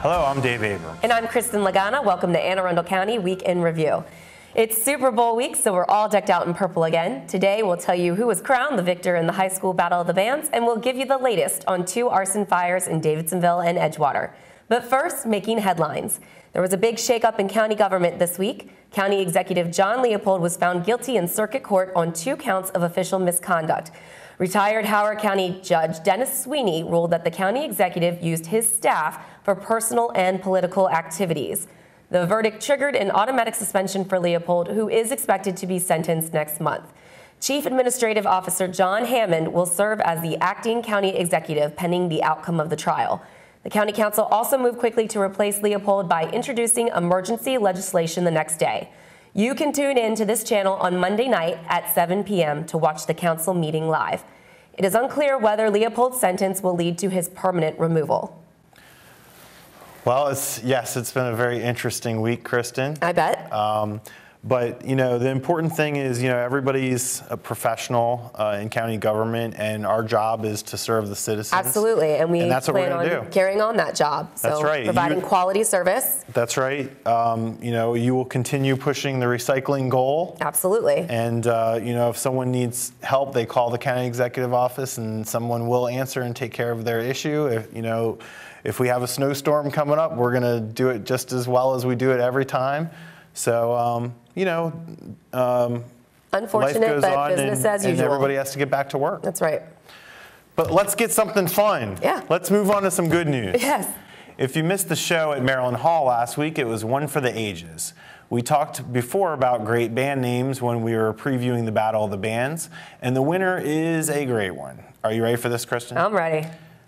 Hello, I'm Dave Abrams. And I'm Kristin. Welcome to Anne Arundel County Week in Review. It's Super Bowl week, so we're all decked out in purple again. Today, we'll tell you who was crowned the victor in the high school Battle of the Bands, and we'll give you the latest on 2 arson fires in Davidsonville and Edgewater. But first, making headlines. There was a big shakeup in county government this week. County Executive John Leopold was found guilty in circuit court on 2 counts of official misconduct. Retired Howard County Judge Dennis Sweeney ruled that the county executive used his staff for personal and political activities. The verdict triggered an automatic suspension for Leopold, who is expected to be sentenced next month. Chief Administrative Officer John Hammond will serve as the acting county executive pending the outcome of the trial. The county council also moved quickly to replace Leopold by introducing emergency legislation the next day. You can tune in to this channel on Monday night at 7 p.m. to watch the council meeting live. It is unclear whether Leopold's sentence will lead to his permanent removal. Well, it's been a very interesting week, Kristin. I bet. But, the important thing is, everybody's a professional in county government, and our job is to serve the citizens. Absolutely, and that's what plan on carrying on that job. So that's right. Providing quality service. That's right. You will continue pushing the recycling goal. Absolutely. And, if someone needs help, they call the county executive office, and someone will answer and take care of their issue. If we have a snowstorm coming up, we're going to do it just as well as we do it every time. So, unfortunate, life goes but on business as usual. And everybody has to get back to work. That's right. But let's get something fun. Yeah. Let's move on to some good news. Yes. If you missed the show at Maryland Hall last week, it was one for the ages. We talked before about great band names when we were previewing the Battle of the Bands, and the winner is a great one. Are you ready for this, Kristin? I'm ready.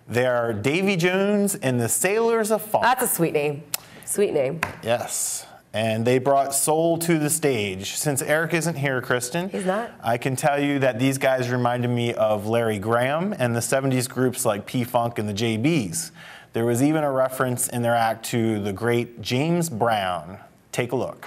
They are Davy Jones and the Sailors of Funk. That's a sweet name. Sweet name. Yes. And they brought soul to the stage. Since Erik isn't here, Kristin, he's not. I can tell you that these guys reminded me of Larry Graham and the 70s groups like P-Funk and the JBs. There was even a reference in their act to the great James Brown. Take a look.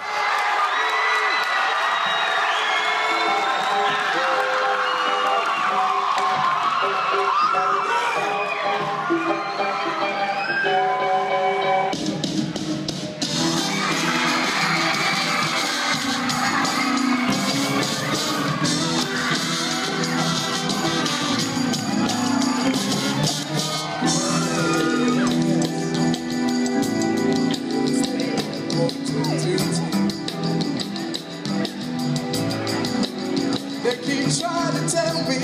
They keep trying to tell me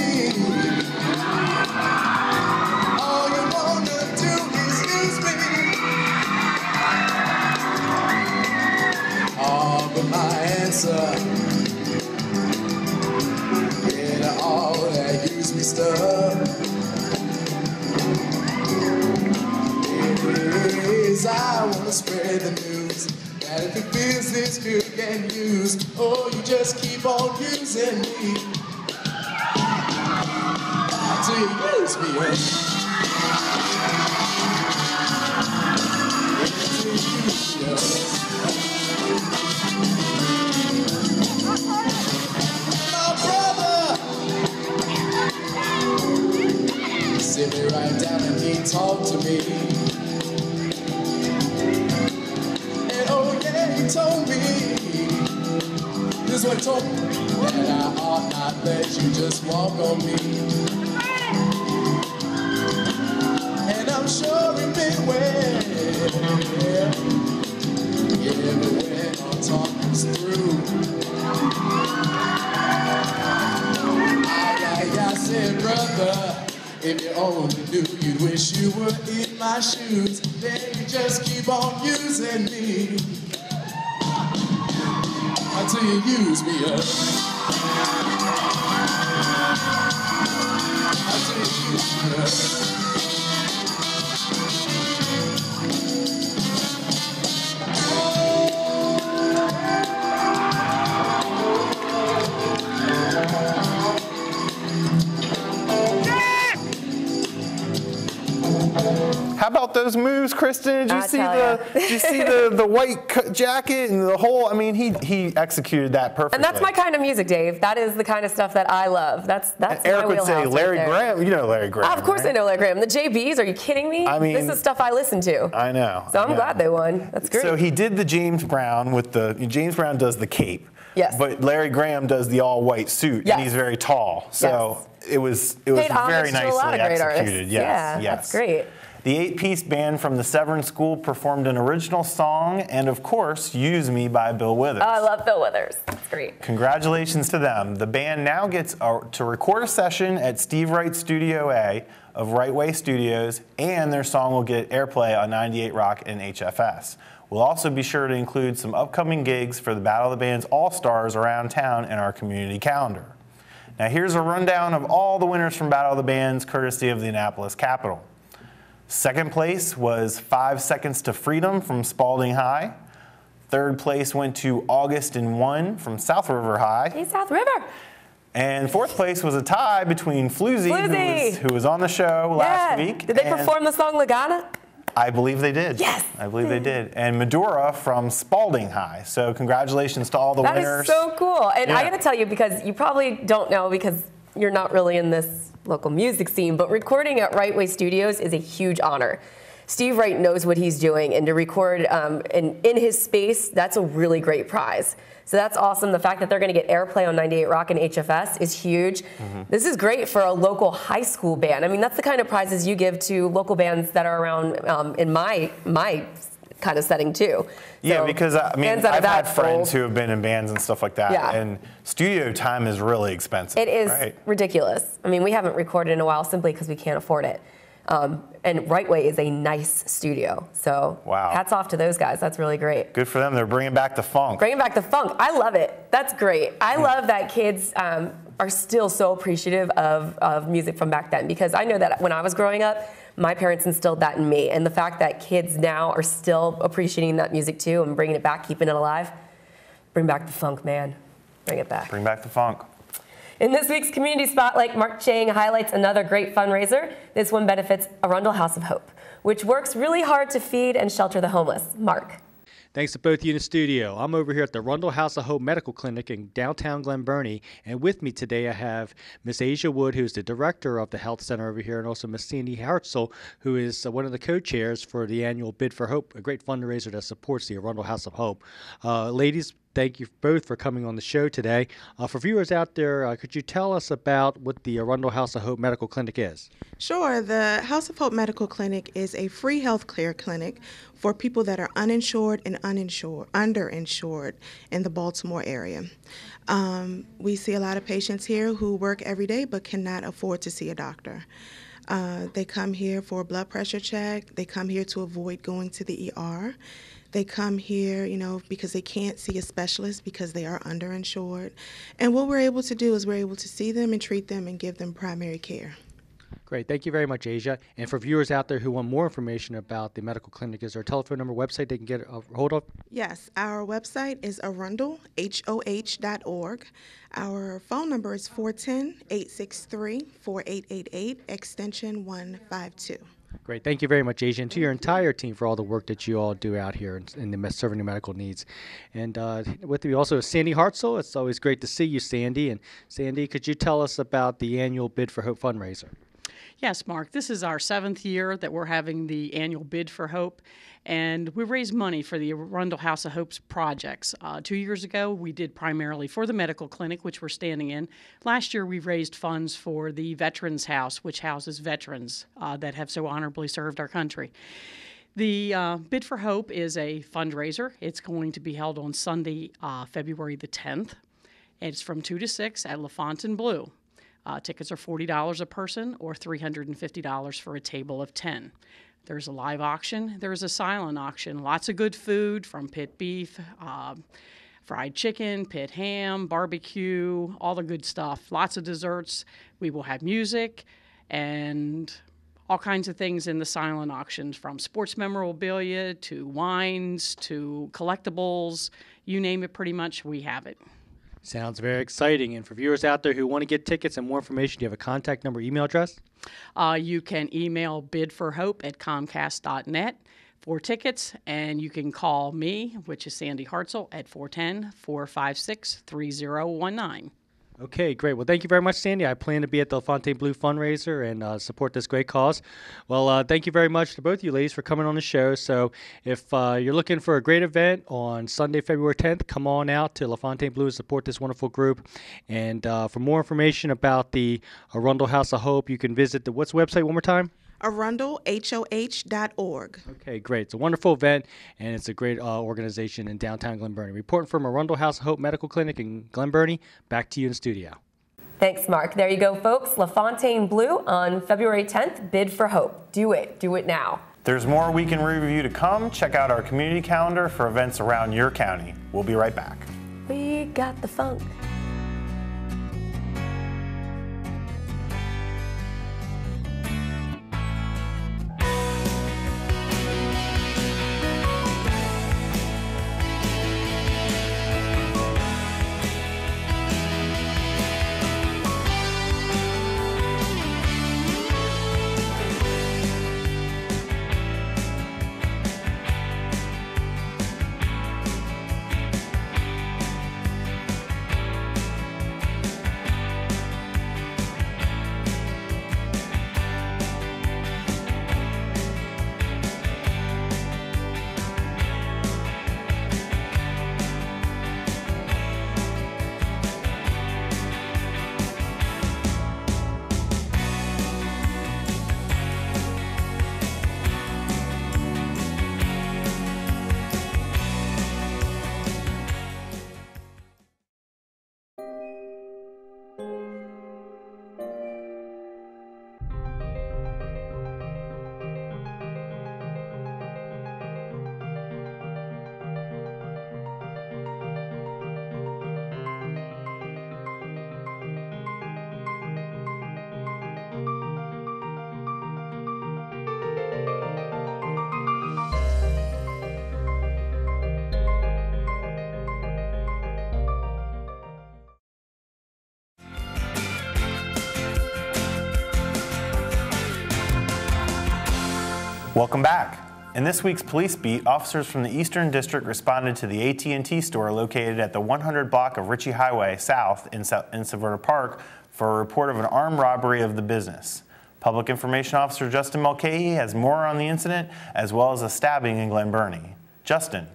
all you wanna do is use me. But my answer, get all that use me stuff. It is, I wanna spread the news that if it feels this good can use, oh, you just keep on using me till you use me up. Till you use me up. My brother, sit me right down and he talked to me. He told me, this is what he told me, that I ought not let you just walk on me. And I'm sure he meant well, yeah, but when our talk was through, I said, brother, if you only knew, you'd wish you were in my shoes. Then you just keep on using me until you use me up. Until you use me up. How about those moves, Kristin? Did you see the white jacket and the whole? I mean, he executed that perfectly. And that's my kind of music, Dave. That is the kind of stuff that I love. That's Erik would say Larry right Graham. You know Larry Graham. Of course, right? I know Larry Graham. The JBs. Are you kidding me? I mean, this is stuff I listen to. I know. So I'm glad they won. That's great. So he did the James Brown with James Brown does the cape. Yes. But Larry Graham does the all white suit, yes. and he's very tall. So it was very nicely executed. Yes. Yeah, yes. That's great. The 8-piece band from the Severn School performed an original song and, of course, Use Me by Bill Withers. Oh, I love Bill Withers. That's great. Congratulations to them. The band now gets to record a session at Steve Wright Studio A of Right Way Studios, and their song will get airplay on 98 Rock and HFS. We'll also be sure to include some upcoming gigs for the Battle of the Bands All-Stars around town in our community calendar. Now here's a rundown of all the winners from Battle of the Bands, courtesy of the Annapolis Capitol. Second place was 5 Seconds to Freedom from Spalding High. Third place went to August and One from South River High. Hey, South River. And fourth place was a tie between Floozy. Who was on the show last week. Did they perform the song Lagana? I believe they did. Yes. I believe they did. And Medora from Spalding High. So congratulations to all the winners. That is so cool. And I got to tell you, because you probably don't know because you're not really in this local music scene, but recording at Right Way Studios is a huge honor. Steve Wright knows what he's doing, and to record in his space, that's a really great prize. So that's awesome. The fact that they're going to get airplay on 98 Rock and HFS is huge. Mm-hmm. This is great for a local high school band. I mean, that's the kind of prizes you give to local bands that are around in my kind of setting too. Yeah, so because I mean, I've had friends who have been in bands and stuff like that, and studio time is really expensive. It is ridiculous. I mean, we haven't recorded in a while simply because we can't afford it. And Right Way is a nice studio. So hats off to those guys. That's really great. Good for them. They're bringing back the funk. Bringing back the funk. I love it. That's great. I love that kids are still so appreciative of music from back then, because I know that when I was growing up, my parents instilled that in me. And the fact that kids now are still appreciating that music too and bringing it back, keeping it alive, bring back the funk, man. Bring it back. Bring back the funk. In this week's Community Spotlight, Mark Chang highlights another great fundraiser. This one benefits Arundel House of Hope, which works really hard to feed and shelter the homeless. Mark. Thanks to both of you in the studio. I'm over here at the Arundel House of Hope Medical Clinic in downtown Glen Burnie, and with me today I have Miss Asia Wood, who's the director of the health center over here, and also Miss Sandy Hartzell, who is one of the co-chairs for the annual Bid for Hope, a great fundraiser that supports the Arundel House of Hope. Ladies, thank you both for coming on the show today. For viewers out there, could you tell us about what the Arundel House of Hope Medical Clinic is? Sure. The House of Hope Medical Clinic is a free health care clinic for people that are uninsured and underinsured in the Baltimore area. We see a lot of patients here who work every day but cannot afford to see a doctor. They come here for a blood pressure check. They come here to avoid going to the ER. They come here, because they can't see a specialist because they are underinsured. And what we're able to do is we're able to see them and treat them and give them primary care. Great. Thank you very much, Asia. And for viewers out there who want more information about the medical clinic, is there a telephone number, website they can get a hold of? Yes. Our website is arundelhoh.org. Our phone number is 410-863-4888, extension 152. Great. Thank you very much, Asia, and to your entire team for all the work that you all do out here in serving the medical needs. And with me also is Sandy Hartzell. It's always great to see you, Sandy. And Sandy, could you tell us about the annual Bid for Hope fundraiser? Yes, Mark. This is our 7th year that we're having the annual Bid for Hope, and we raise money for the Arundel House of Hope's projects. 2 years ago, we did primarily for the medical clinic, which we're standing in. Last year, we raised funds for the Veterans House, which houses veterans that have so honorably served our country. The Bid for Hope is a fundraiser. It's going to be held on Sunday, February the 10th. It's from 2 to 6 at LaFontaine-Bleu. Tickets are $40 a person or $350 for a table of 10. There's a live auction. There's a silent auction. Lots of good food from pit beef, fried chicken, pit ham, barbecue, all the good stuff. Lots of desserts. We will have music and all kinds of things in the silent auctions, from sports memorabilia to wines to collectibles. You name it, pretty much, we have it. Sounds very exciting. And for viewers out there who want to get tickets and more information, do you have a contact number, email address? You can email bidforhope@comcast.net for tickets, and you can call me, which is Sandy Hartzell, at 410-456-3019. Okay, great. Well, thank you very much, Sandy. I plan to be at the Fontainebleau fundraiser and support this great cause. Well, thank you very much to both of you ladies for coming on the show. So if you're looking for a great event on Sunday, February 10th, come on out to La Fontainebleau and support this wonderful group. And for more information about the Arundel House of Hope, you can visit what's the website one more time? arundelhoh.org. Okay, great. It's a wonderful event, and it's a great organization in downtown Glen Burnie. Reporting from Arundel House of Hope Medical Clinic in Glen Burnie, back to you in the studio. Thanks, Mark. There you go, folks. La Fontainebleau on February 10th. Bid for hope. Do it. Do it now. There's more Week in Review to come. Check out our community calendar for events around your county. We'll be right back. We got the funk. Welcome back. In this week's Police Beat, officers from the Eastern District responded to the AT&T store located at the 100 block of Ritchie Highway South in Severna Park for a report of an armed robbery of the business. Public Information Officer Justin Mulcahy has more on the incident, as well as a stabbing in Glen Burnie. Justin.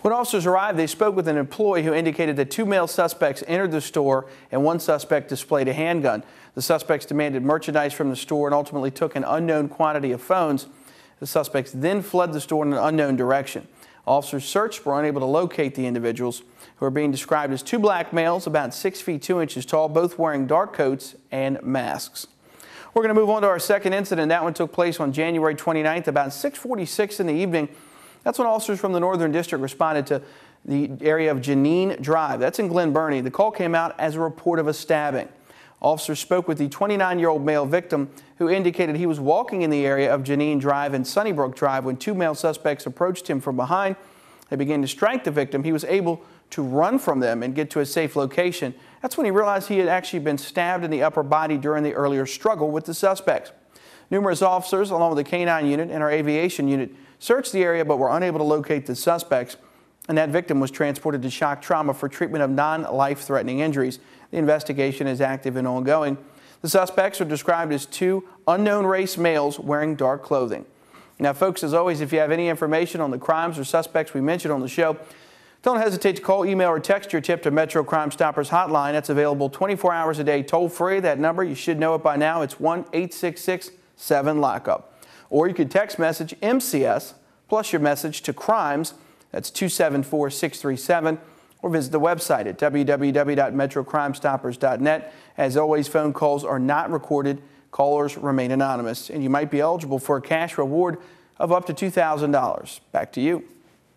When officers arrived, they spoke with an employee who indicated that 2 male suspects entered the store and 1 suspect displayed a handgun. The suspects demanded merchandise from the store and ultimately took an unknown quantity of phones. The suspects then fled the store in an unknown direction. Officers searched but were unable to locate the individuals, who are being described as 2 black males about 6 feet 2 inches tall, both wearing dark coats and masks. We're going to move on to our second incident. That one took place on January 29th, about 6:46 in the evening. That's when officers from the Northern District responded to the area of Janine Drive. That's in Glen Burnie. The call came out as a report of a stabbing. Officers spoke with the 29-year-old male victim, who indicated he was walking in the area of Janine Drive and Sunnybrook Drive when 2 male suspects approached him from behind. They began to strike the victim. He was able to run from them and get to a safe location. That's when he realized he had actually been stabbed in the upper body during the earlier struggle with the suspects. Numerous officers, along with the K-9 unit and our aviation unit, searched the area but were unable to locate the suspects, and that victim was transported to shock trauma for treatment of non-life-threatening injuries. The investigation is active and ongoing. The suspects are described as 2 unknown race males wearing dark clothing. Now, folks, as always, if you have any information on the crimes or suspects we mentioned on the show, don't hesitate to call, email, or text your tip to Metro Crime Stoppers hotline. That's available 24 hours a day, toll-free. That number, you should know it by now. It's 1-866-7-LOCK-UP. Or you could text message MCS plus your message to crimes. That's 274-637. Or visit the website at www.metrocrimestoppers.net. As always, phone calls are not recorded. Callers remain anonymous, and you might be eligible for a cash reward of up to $2,000. Back to you.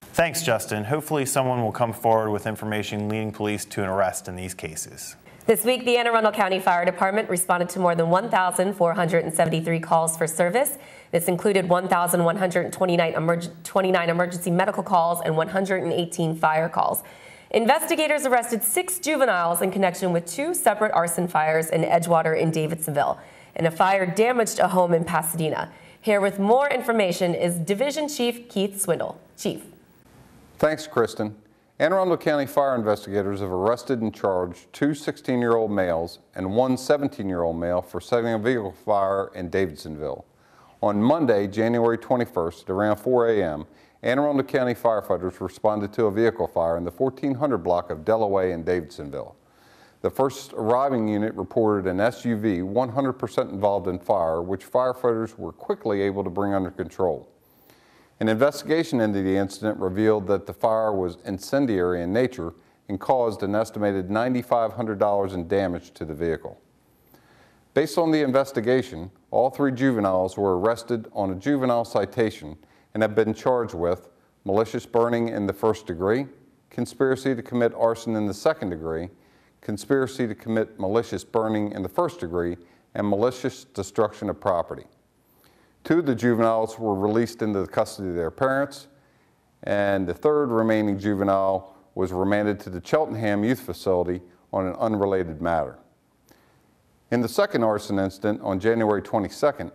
Thanks, Justin. Hopefully someone will come forward with information leading police to an arrest in these cases. This week, the Anne Arundel County Fire Department responded to more than 1,473 calls for service. This included 1,129 emergency medical calls and 118 fire calls. Investigators arrested 6 juveniles in connection with 2 separate arson fires in Edgewater and Davidsonville, and a fire damaged a home in Pasadena. Here with more information is Division Chief Keith Swindle. Chief. Thanks, Kristin. Anne Arundel County fire investigators have arrested and charged 2 16-year-old males and 1 17-year-old male for setting a vehicle fire in Davidsonville. On Monday, January 21st, at around 4 a.m., Anne Arundel County firefighters responded to a vehicle fire in the 1400 block of Delaware in Davidsonville. The first arriving unit reported an SUV 100% involved in fire, which firefighters were quickly able to bring under control. An investigation into the incident revealed that the fire was incendiary in nature and caused an estimated $9,500 in damage to the vehicle. Based on the investigation, all 3 juveniles were arrested on a juvenile citation and have been charged with malicious burning in the 1st degree, conspiracy to commit arson in the 2nd degree, conspiracy to commit malicious burning in the 1st degree, and malicious destruction of property. 2 of the juveniles were released into the custody of their parents, and the 3rd remaining juvenile was remanded to the Cheltenham Youth Facility on an unrelated matter. In the 2nd arson incident on January 22nd,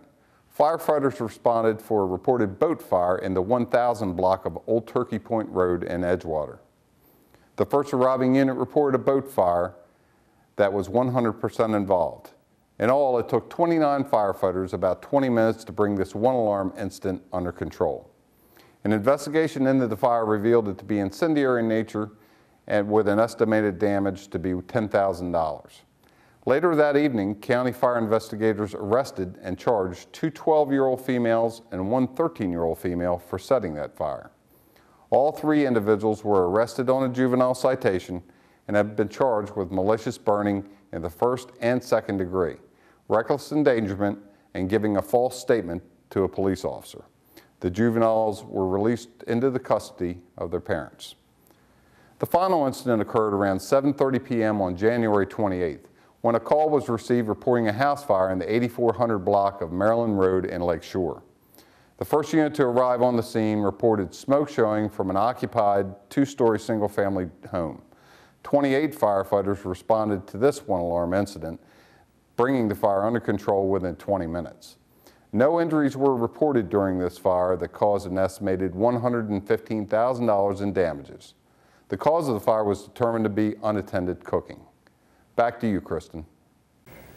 firefighters responded for a reported boat fire in the 1000 block of Old Turkey Point Road in Edgewater. The first arriving unit reported a boat fire that was 100% involved. In all, it took 29 firefighters about 20 minutes to bring this one alarm incident under control. An investigation into the fire revealed it to be incendiary in nature and with an estimated damage to be $10,000. Later that evening, county fire investigators arrested and charged 2 12-year-old females and 1 13-year-old female for setting that fire. All 3 individuals were arrested on a juvenile citation and have been charged with malicious burning in the 1st and 2nd degree, reckless endangerment, and giving a false statement to a police officer. The juveniles were released into the custody of their parents. The final incident occurred around 7:30 p.m. on January 28th, when a call was received reporting a house fire in the 8400 block of Maryland Road in Lake Shore. The first unit to arrive on the scene reported smoke showing from an occupied 2-story single-family home. 28 firefighters responded to this one-alarm incident, bringing the fire under control within 20 minutes. No injuries were reported during this fire that caused an estimated $115,000 in damages. The cause of the fire was determined to be unattended cooking. Back to you, Kristin.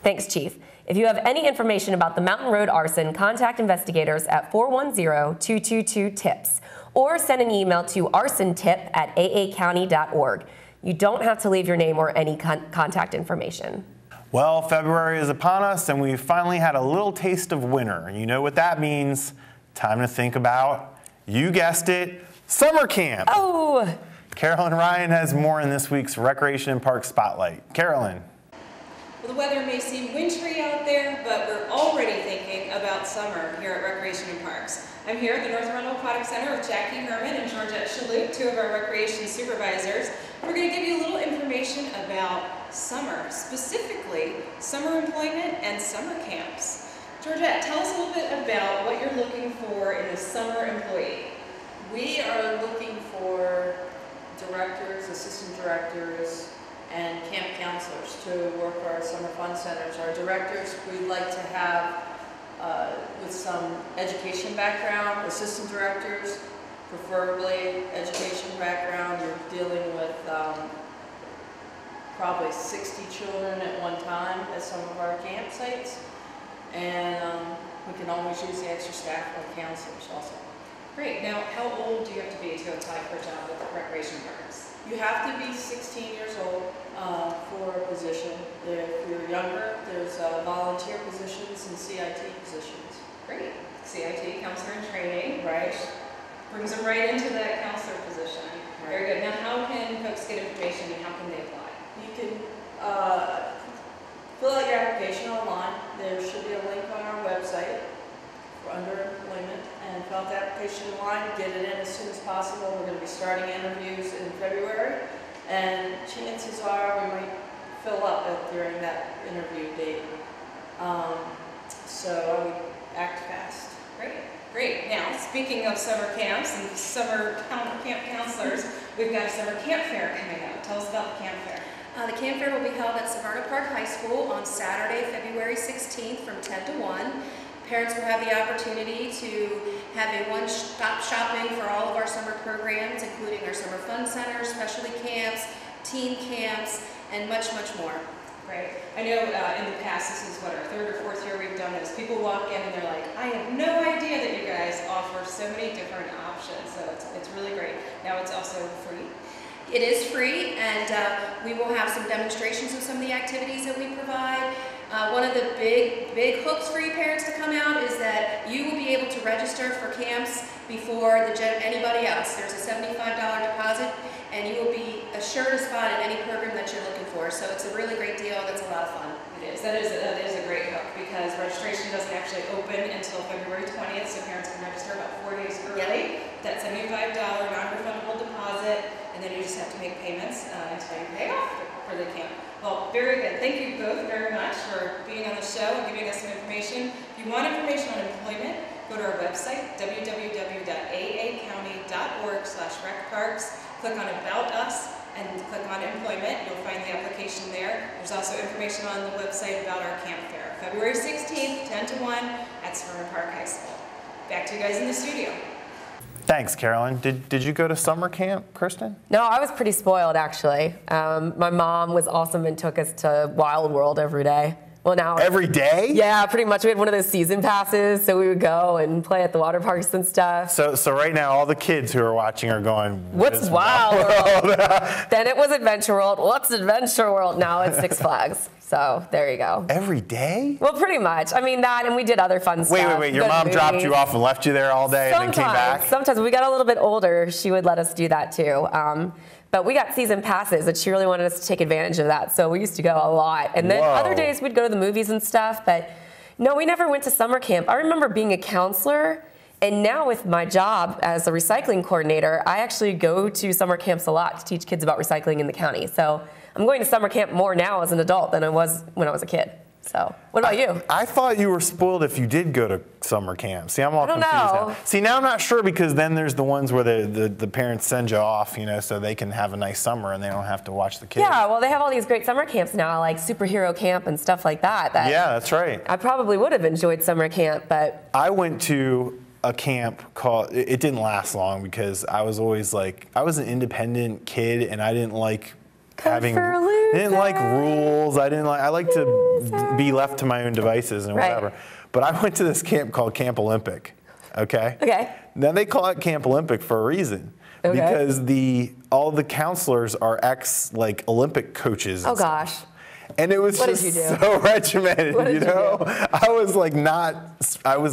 Thanks, Chief. If you have any information about the Mountain Road arson, contact investigators at 410-222-TIPS or send an email to arsontip@aacounty.org. You don't have to leave your name or any contact information. Well, February is upon us, and we finally had a little taste of winter. You know what that means. Time to think about, you guessed it, summer camp. Oh! Carolyn Ryan has more in this week's Recreation and Park Spotlight. Carolyn. Well, the weather may seem wintry out there, but we're already thinking about summer here at Recreation and Parks. I'm here at the North Arundel Aquatic Center with Jackie Herman and Georgette Shalhoub, 2 of our recreation supervisors. We're going to give you a little information about summer, specifically summer employment and summer camps. Georgette, tell us a little bit about what you're looking for in a summer employee. We are looking for directors, assistant directors, and camp counselors to work our summer fun centers. Our directors we'd like to have with some education background, assistant directors, preferably education background. You're dealing with probably 60 children at one time at some of our campsites, and we can always use the extra staff for counselors also. Great. Now, how old do you have to be to apply for a job with the Recreation Parks? You have to be 16 years old for a position. If you're younger, there's volunteer positions and CIT positions. Great. CIT, counselor in training, right? Brings them right into that counselor position. Right. Very good. Now, how can folks get information and how can they apply? You can fill out your application online. There should be a link on our website under employment, and fill out the application online, get it in as soon as possible. We're going to be starting interviews in February, and chances are we might fill up during that interview date. So I would act fast. Great. Great. Now, speaking of summer camps and summer camp counselors, we've got a summer camp fair coming up. Tell us about the camp fair. The camp fair will be held at Severna Park High School on Saturday, February 16th from 10 to 1. Parents will have the opportunity to have a one-stop shopping for all of our summer programs, including our summer fun centers, specialty camps, teen camps, and much, much more. Right. I know in the past, this is what, our 3rd or 4th year we've done this. People walk in and they're like, I have no idea that you guys offer so many different options. So it's really great. Now it's also free. It is free, and we will have some demonstrations of some of the activities that we provide. One of the big hooks for you parents to come out is that you will be able to register for camps before anybody else. There's a $75 deposit, and you will be assured a spot in any program that you're looking for. So it's a really great deal. That's a lot of fun. It is. That is a great hook because registration doesn't actually open until February 20th, so parents can register about 4 days early. That $75 non-refundable deposit, and then you just have to make payments until you pay off for the camp. Well, very good. Thank you both very much for being on the show and giving us some information. If you want information on employment, go to our website, www.aacounty.org/recparks. Click on About Us and click on Employment. You'll find the application there. There's also information on the website about our camp fair. February 16th, 10 to 1 at Severna Park High School. Back to you guys in the studio. Thanks, Carolyn. Did you go to summer camp, Kristin? No, I was pretty spoiled, actually. My mom was awesome and took us to Wild World every day. Well, now every day? Yeah, pretty much. We had one of those season passes, so we would go and play at the water parks and stuff. So right now, all the kids who are watching are going, "What's Wild World?" Then it was Adventure World. What's Adventure World? Now it's Six Flags. So there you go. Every day? Well, pretty much. I mean that, and we did other fun stuff. Wait. Your mom dropped you off and left you there all day and then came back? Sometimes. When we got a little bit older, she would let us do that too. But we got season passes, and she really wanted us to take advantage of that. So we used to go a lot. And then other days we'd go to the movies and stuff. But no, we never went to summer camp. I remember being a counselor. And now with my job as a recycling coordinator, I actually go to summer camps a lot to teach kids about recycling in the county. So I'm going to summer camp more now as an adult than I was when I was a kid. So what about you? I thought you were spoiled if you did go to summer camp. See, I'm all confused now. See, now I'm not sure because then there's the ones where the parents send you off, so they can have a nice summer and they don't have to watch the kids. Yeah, well, they have all these great summer camps now, like superhero camp and stuff like that. Yeah, that's right. I probably would have enjoyed summer camp, but I went to a camp called, it didn't last long because I was always like, I was an independent kid and I didn't like I didn't like rules. I like to be left to my own devices and whatever. But I went to this camp called Camp Olympic. Okay. Then they call it Camp Olympic for a reason. Because all the counselors are Olympic coaches. Oh gosh. And it was just so regimented, I was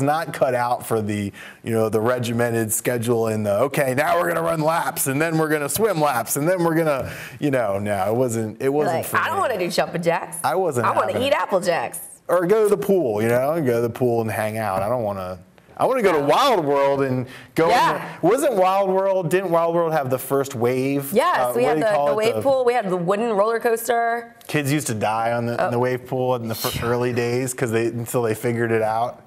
not cut out for the regimented schedule and okay, now we're gonna run laps and then we're gonna swim laps and then we're gonna, no, it wasn't for me. I don't want to do jumping jacks. I want to eat Apple Jacks. Or go to the pool, go to the pool and hang out. I want to go to Wild World and go. Yeah. Didn't Wild World have the first wave? Yes, we had the wave pool. We had the wooden roller coaster. Kids used to die on the wave pool in the early days until they figured it out.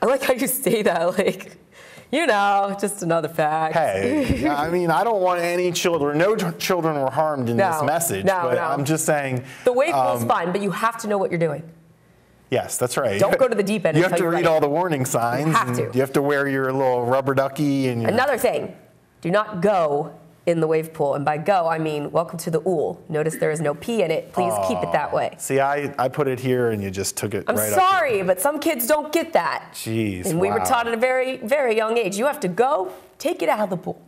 I like how you say that, just another fact. Hey, I don't want any children. No children were harmed in this message. But I'm just saying. The wave pool's fine, but you have to know what you're doing. Yes, that's right. Don't go to the deep end. You have to read all the warning signs. You have to. You have to wear your little rubber ducky. Another thing, do not go in the wave pool. And by go, I mean welcome to the ool. Notice there is no P in it. Please keep it that way. See, I put it here and you just took it right up. I'm sorry, but some kids don't get that. Jeez, And we were taught at a very, very young age. You have to go, take it out of the pool.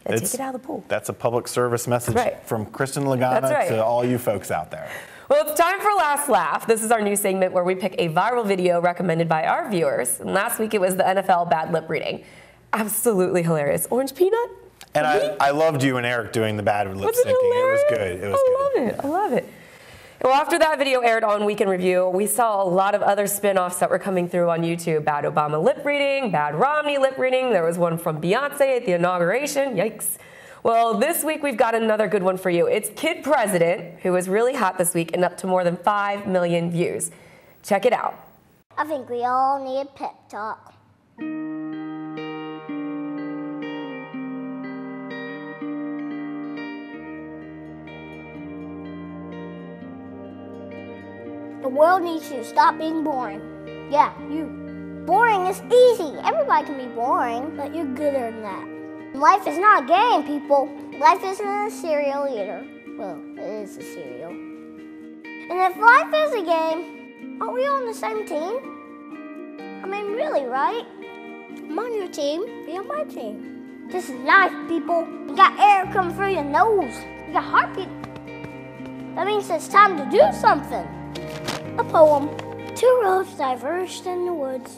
Take it out of the pool. That's a public service message from Kristin Lagana to all you folks out there. Well, it's time for Last Laugh. This is our new segment where we pick a viral video recommended by our viewers. And last week it was the NFL bad lip reading. Absolutely hilarious. Orange peanut? And I loved you and Erik doing the bad lip syncing. It was good. I love it. Well, after that video aired on Week in Review, we saw a lot of other spin-offs that were coming through on YouTube. Bad Obama lip reading, bad Romney lip reading. There was one from Beyonce at the inauguration. Yikes. Well, this week we've got another good one for you. It's Kid President, who was really hot this week and up to more than 5 million views. Check it out. I think we all need a pep talk. The world needs to stop being boring. Yeah, you. Boring is easy. Everybody can be boring, but you're gooder than that. Life is not a game, people. Life isn't a cereal either. Well, it is a cereal. And if life is a game, aren't we on the same team? I mean, really, right? I'm on your team, be on my team. This is life, people. You got air coming through your nose. You got heartbeat. That means it's time to do something. A poem. 2 roads diverged in the woods,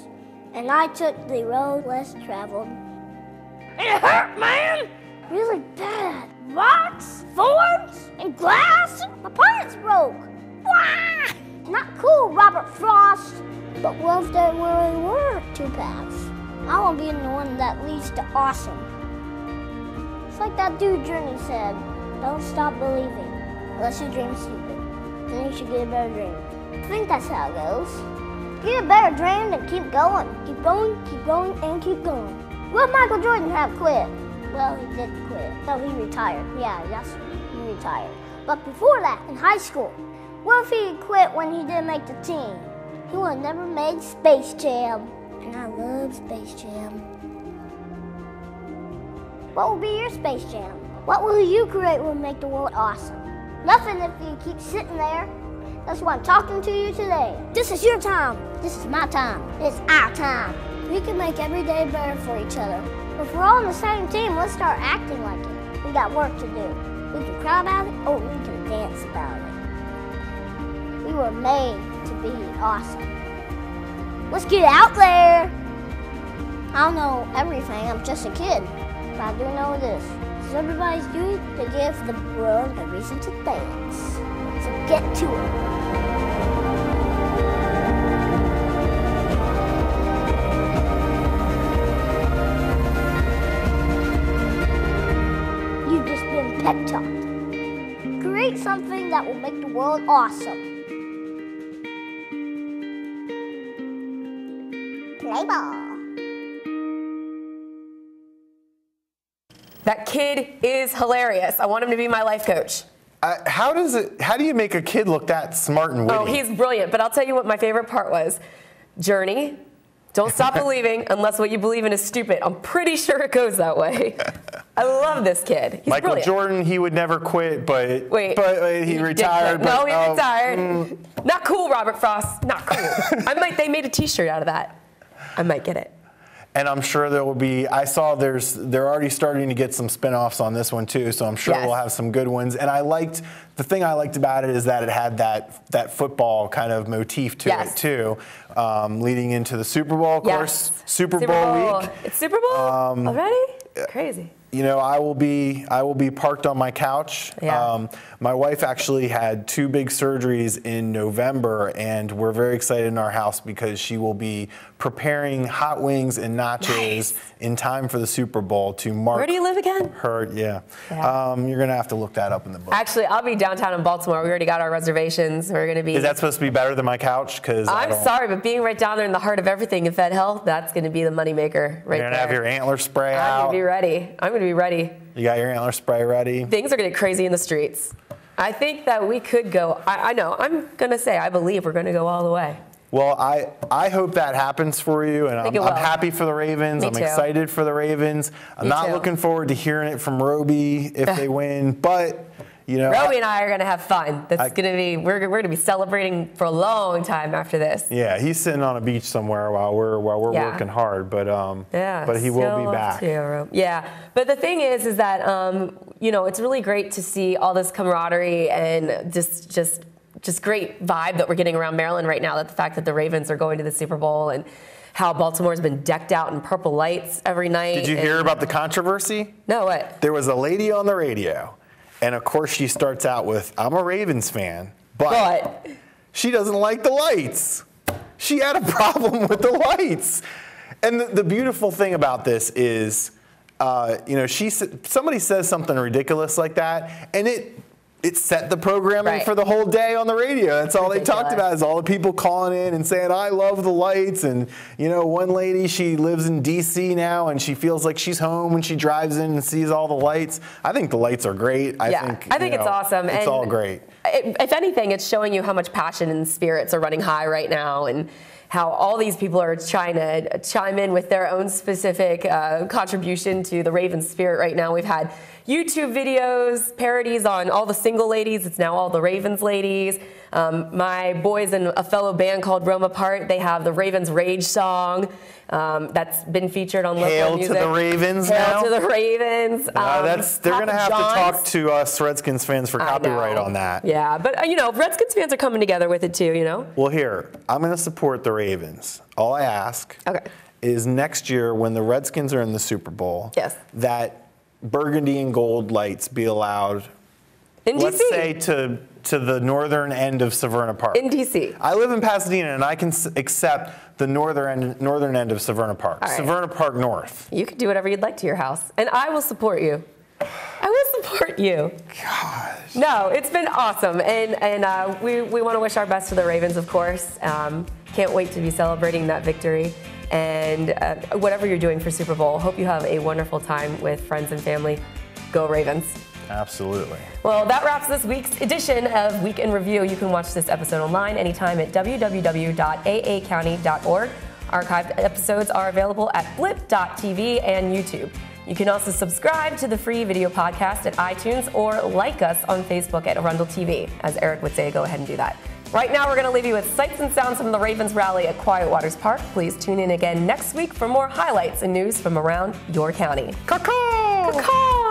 and I took the road less traveled. It hurt, man! Really bad. Rocks, thorns, and glass. My pants broke. Wah! Not cool, Robert Frost. But what if there really were 2 paths? I want to be the one that leads to awesome. It's like that dude Journey said, don't stop believing, unless your dream's stupid. Then you should get a better dream. I think that's how it goes. Get a better dream and keep going. Keep going, and keep going. Will Michael Jordan have quit? Well, he did quit. No, he retired. Yeah, he retired. But before that, in high school, what if he quit when he didn't make the team? He would have never made Space Jam. And I love Space Jam. What will be your Space Jam? What will you create will make the world awesome? Nothing if you keep sitting there. That's why I'm talking to you today. This is your time. This is my time. It's our time. We can make every day better for each other. If we're all on the same team, let's start acting like it. We got work to do. We can cry about it, or we can dance about it. We were made to be awesome. Let's get out there. I don't know everything. I'm just a kid. But I do know this. It's everybody's duty to give the world a reason to dance. So get to it. You've just been pep talked. Create something that will make the world awesome. Play ball. That kid is hilarious. I want him to be my life coach. How do you make a kid look that smart and witty? Oh, he's brilliant. But I'll tell you what my favorite part was. Journey, don't stop believing unless what you believe in is stupid. I'm pretty sure it goes that way. I love this kid. He's Michael brilliant. Jordan, he would never quit, but he retired. No, he retired. Not cool, Robert Frost. Not cool. They made a T-shirt out of that. I might get it. And I'm sure there will be, I saw they're already starting to get some spin-offs on this one too, so I'm sure we'll have some good ones. And the thing I liked about it is that it had that football kind of motif to it too, leading into the Super Bowl, of course, Super Bowl week. It's Super Bowl already? Crazy. You know, I will be parked on my couch. Yeah. My wife actually had 2 big surgeries in November, and we're very excited in our house because she will be preparing hot wings and nachos in time for the Super Bowl to mark. Where do you live again? You're gonna have to look that up in the book. Actually, I'll be downtown in Baltimore. We already got our reservations. We're gonna be. Is that supposed to be better than my couch? Because I'm sorry, but being right down there in the heart of everything in Fed Health, that's gonna be the moneymaker right there. You're gonna have your antler spray out. I'm gonna be ready. I'm gonna be ready. You got your antler spray ready. Things are gonna get crazy in the streets. I think that we could go. I know. I'm gonna say I believe we're gonna go all the way. Well, I hope that happens for you, and I'm happy for the Ravens. I'm excited for the Ravens. I'm not looking forward to hearing it from Robey if they win, but you know, Robey and I are gonna have fun. That's gonna be we're gonna be celebrating for a long time after this. Yeah, he's sitting on a beach somewhere while we're working hard, but he will be back. Yeah, but the thing is that you know, it's really great to see all this camaraderie and just great vibe that we're getting around Maryland right now. That the fact that the Ravens are going to the Super Bowl and how Baltimore's been decked out in purple lights every night. Did you hear about the controversy? No, what? There was a lady on the radio, and of course she starts out with, "I'm a Ravens fan, but she doesn't like the lights." She had a problem with the lights. And the beautiful thing about this is, you know, somebody says something ridiculous like that, and it set the programming for the whole day on the radio. That's all they talked about, is all the people calling in and saying, I love the lights. And, you know, one lady, she lives in D.C. now, and she feels like she's home when she drives in and sees all the lights. I think the lights are great. I think it's awesome. It's all great. If anything, it's showing you how much passion and spirits are running high right now, and how all these people are trying to chime in with their own specific contribution to the Ravens spirit right now. We've had YouTube videos, parodies on all the single ladies. It's now all the Ravens ladies. My boys in a fellow band called Rome Apart, they have the Ravens Rage song that's been featured on local music. Hail to the Ravens now? Hail to the Ravens. They're going to have to talk to us Redskins fans for copyright on that. Yeah, but, you know, Redskins fans are coming together with it too, you know? Well, here, I'm going to support the Ravens. All I ask is next year when the Redskins are in the Super Bowl, that burgundy and gold lights be allowed, let's say, to the northern end of Severna Park. In D.C. I live in Pasadena, and I can accept the northern end of Severna Park. All right. Severna Park North. You can do whatever you'd like to your house, and I will support you. I will support you. Gosh. No, it's been awesome, and we want to wish our best to the Ravens, of course. Can't wait to be celebrating that victory. And whatever you're doing for Super Bowl, hope you have a wonderful time with friends and family. Go Ravens. Absolutely. Well, that wraps this week's edition of Week in Review. You can watch this episode online anytime at www.aacounty.org. Archived episodes are available at blip.tv and YouTube. You can also subscribe to the free video podcast at iTunes or like us on Facebook at Arundel TV. As Erik would say, go ahead and do that. Right now, we're going to leave you with sights and sounds from the Ravens rally at Quiet Waters Park. Please tune in again next week for more highlights and news from around your county. Caw-caw! Caw-caw!